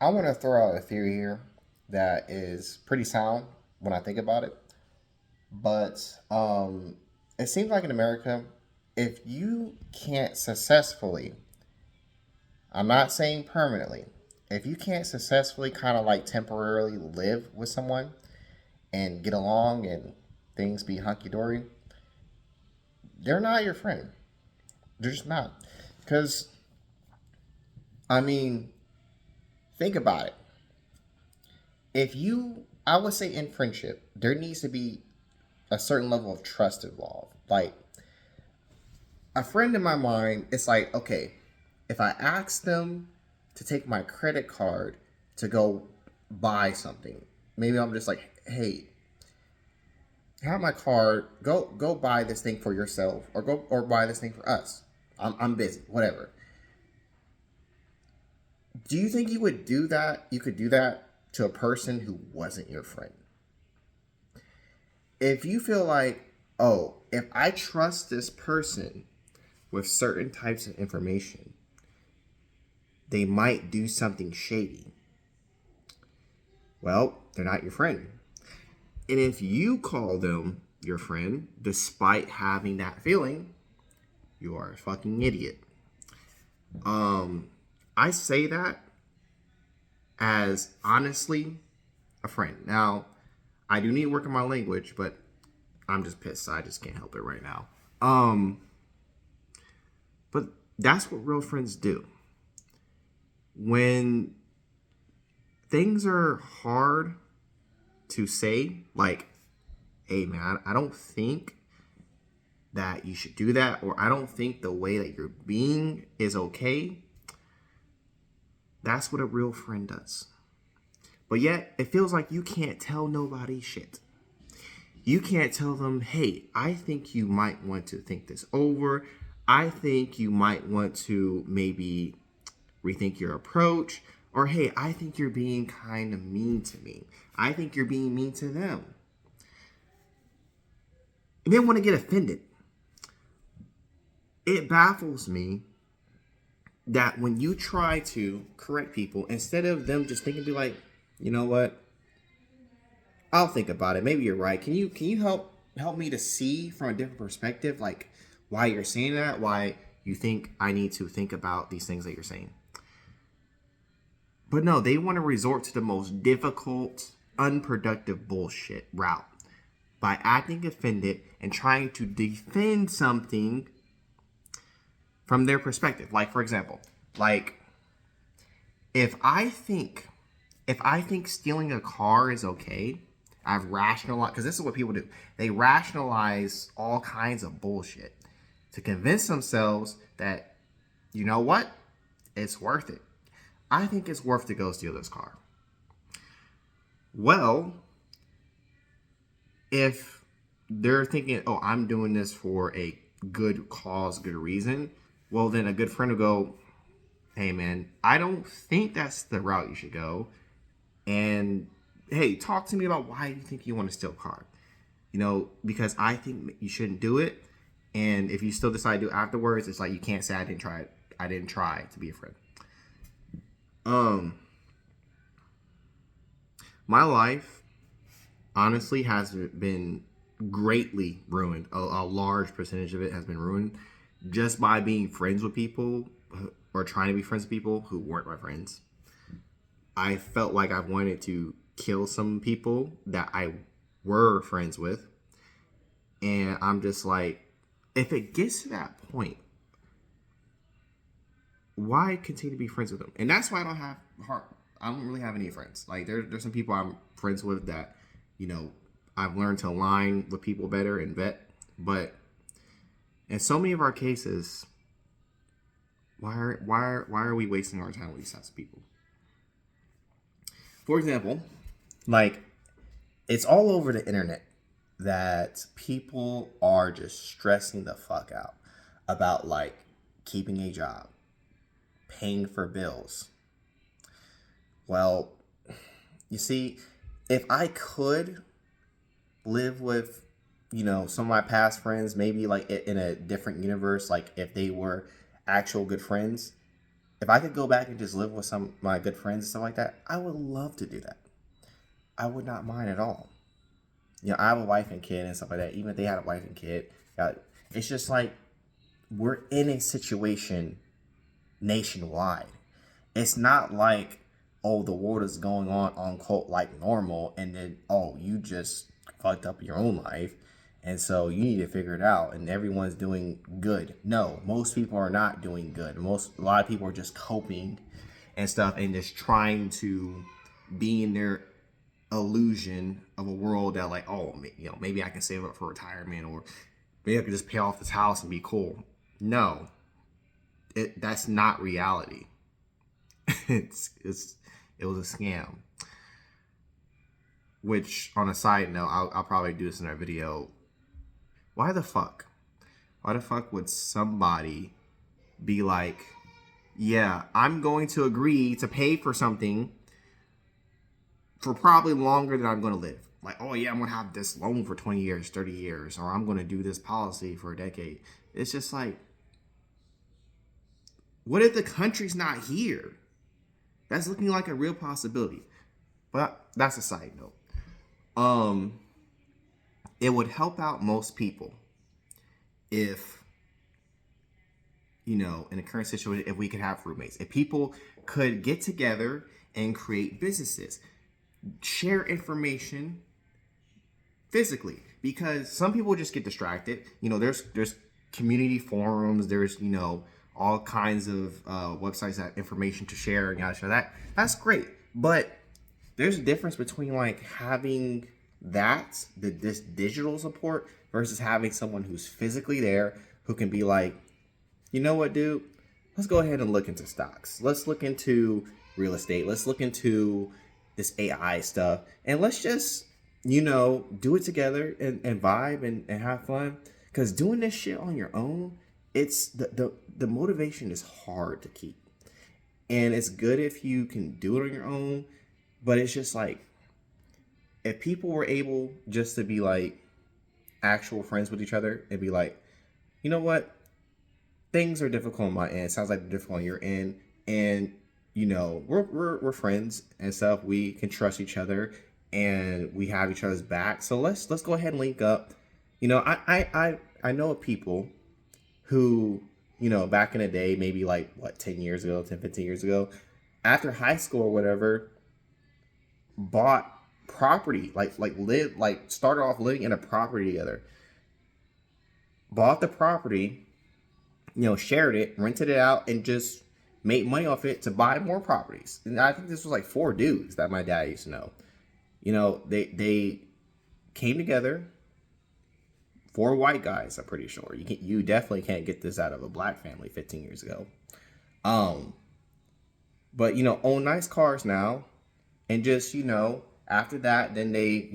I want to throw out a theory here that is pretty sound when I think about it. But it seems like in America, if you can't successfully, I'm not saying permanently, if you can't successfully kind of like temporarily live with someone and get along and things be hunky dory, they're not your friend. They're just not. Because, I mean, think about it. If you, I would say in friendship, there needs to be a certain level of trust involved. Like, a friend in my mind, it's like, okay, if I ask them to take my credit card to go buy something, maybe I'm just like, hey, have my card, go buy this thing for yourself, or buy this thing for us. I'm busy, whatever. Do you think you would do that? You could do that to a person who wasn't your friend. If you feel like, oh, if I trust this person with certain types of information, they might do something shady. Well, they're not your friend. And if you call them your friend, despite having that feeling, you are a fucking idiot. I say that as honestly a friend. Now, I do need to work on my language, but I'm just pissed. I just can't help it right now. But that's what real friends do. When things are hard to say, like, hey man, I don't think that you should do that, or I don't think the way that you're being is okay, that's what a real friend does. But yet, it feels like you can't tell nobody shit. You can't tell them, hey, I think you might want to think this over. I think you might want to maybe rethink your approach. Or, hey, I think you're being kind of mean to me. I think you're being mean to them. And they want to get offended. It baffles me that when you try to correct people, instead of them just thinking, be like, you know what? I'll think about it. Maybe you're right. Can you help me to see from a different perspective, like why you're saying that, why you think I need to think about these things that you're saying? But no, they want to resort to the most difficult, unproductive bullshit route by acting offended and trying to defend something from their perspective. Like, for example, like if I think if I think stealing a car is okay, I've rationalized, because this is what people do. They rationalize all kinds of bullshit to convince themselves that, you know what, it's worth it. I think it's worth to go steal this car. Well, if they're thinking, oh, I'm doing this for a good cause, good reason, well, then a good friend will go, hey, man, I don't think that's the route you should go. And hey, talk to me about why you think you want to steal a car. Because I think you shouldn't do it. And if you still decide to do it afterwards, it's like you can't say I didn't try it. I didn't try to be a friend. My life honestly has been greatly ruined. A large percentage of it has been ruined just by being friends with people or trying to be friends with people who weren't my friends. I felt like I wanted to kill some people that I were friends with. And I'm just like, if it gets to that point, why continue to be friends with them? And that's why I don't really have any friends. Like there's some people I'm friends with that, you know, I've learned to align with people better and vet. But in so many of our cases, why are we wasting our time with these types of people? For example, like it's all over the internet that people are just stressing the fuck out about like keeping a job, paying for bills. Well, you see, if I could live with, some of my past friends, maybe like in a different universe, like if they were actual good friends, If I could go back and just live with some of my good friends and stuff like that, I would love to do that. I would not mind at all. I have a wife and kid and stuff like that. Even if they had a wife and kid, it's just like we're in a situation nationwide. It's not like, oh, the world is going on quote like normal, and then, oh, you just fucked up your own life, and so you need to figure it out, and everyone's doing good. No, most people are not doing good. A lot of people are just coping and stuff, and just trying to be in their illusion of a world that, like, oh, maybe I can save up for retirement, or maybe I could just pay off this house and be cool. No, that's not reality. It was a scam. Which, on a side note, I'll probably do this in our video. Why the fuck would somebody be like, yeah, I'm going to agree to pay for something for probably longer than I'm going to live. Like, oh yeah, I'm going to have this loan for 20 years, 30 years, or I'm going to do this policy for a decade. It's just like, what if the country's not here? That's looking like a real possibility. But that's a side note. It would help out most people if, in the current situation, if we could have roommates, if people could get together and create businesses, share information physically, because some people just get distracted. There's community forums, there's, all kinds of websites that have information to share and yada. That's great. But there's a difference between like having this digital support versus having someone who's physically there, who can be like, you know what, dude, let's go ahead and look into stocks. Let's look into real estate. Let's look into this AI stuff. And let's just, do it together and vibe and have fun. Because doing this shit on your own, it's the motivation is hard to keep. And it's good if you can do it on your own. But it's just like, if people were able just to be like actual friends with each other and be like, you know what? Things are difficult on my end. Sounds like they're difficult on your end. And, we're friends and stuff. We can trust each other and we have each other's back. So let's go ahead and link up. I know of people who, back in the day, maybe like 10 years ago, 10, 15 years ago, after high school or whatever, bought property, started off living in a property together, bought the property, shared it, rented it out, and just made money off it to buy more properties. And I think this was like 4 dudes that my dad used to know. They came together. 4 white guys, I'm pretty sure. You definitely can't get this out of a black family 15 years ago. But own nice cars now. And just, after that, then they,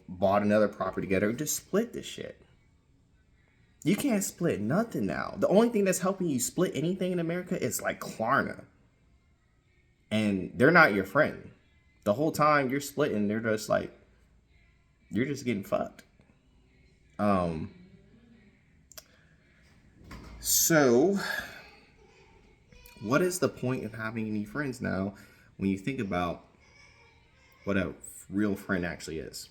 bought another property together and just split this shit. You can't split nothing now. The only thing that's helping you split anything in America is like Klarna. And they're not your friend. The whole time you're splitting, they're just like, you're just getting fucked. So what is the point of having any friends now when you think about what a real friend actually is?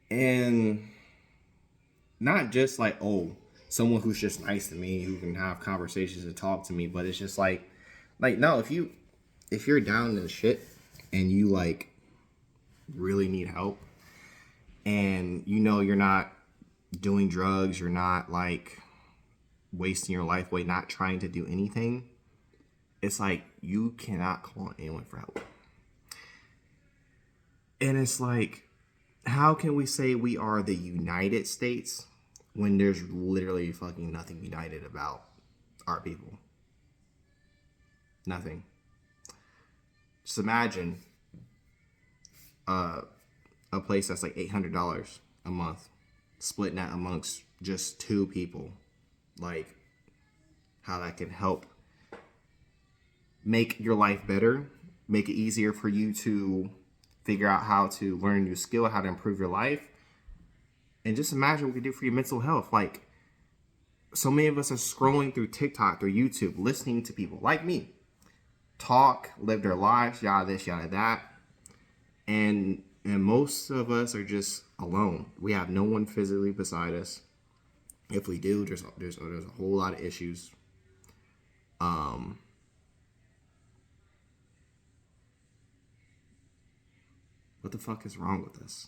And not just like, oh, someone who's just nice to me, who can have conversations and talk to me, but it's just like no, if you're down in the shit and you like really need help, and you're not doing drugs, you're not like wasting your life away, not trying to do anything, it's like you cannot call anyone for help. And it's like, how can we say we are the United States when there's literally fucking nothing united about our people? Nothing. Just imagine a place that's like $800 a month, splitting that amongst just 2 people. Like, how that can help make your life better, make it easier for you to figure out how to learn a new skill, how to improve your life. And just imagine what we could do for your mental health. Like, So many of us are scrolling through TikTok, through YouTube, listening to people like me talk, live their lives, yada this, yada that, and most of us are just alone. We have no one physically beside us. If we do, there's a whole lot of issues. What the fuck is wrong with us?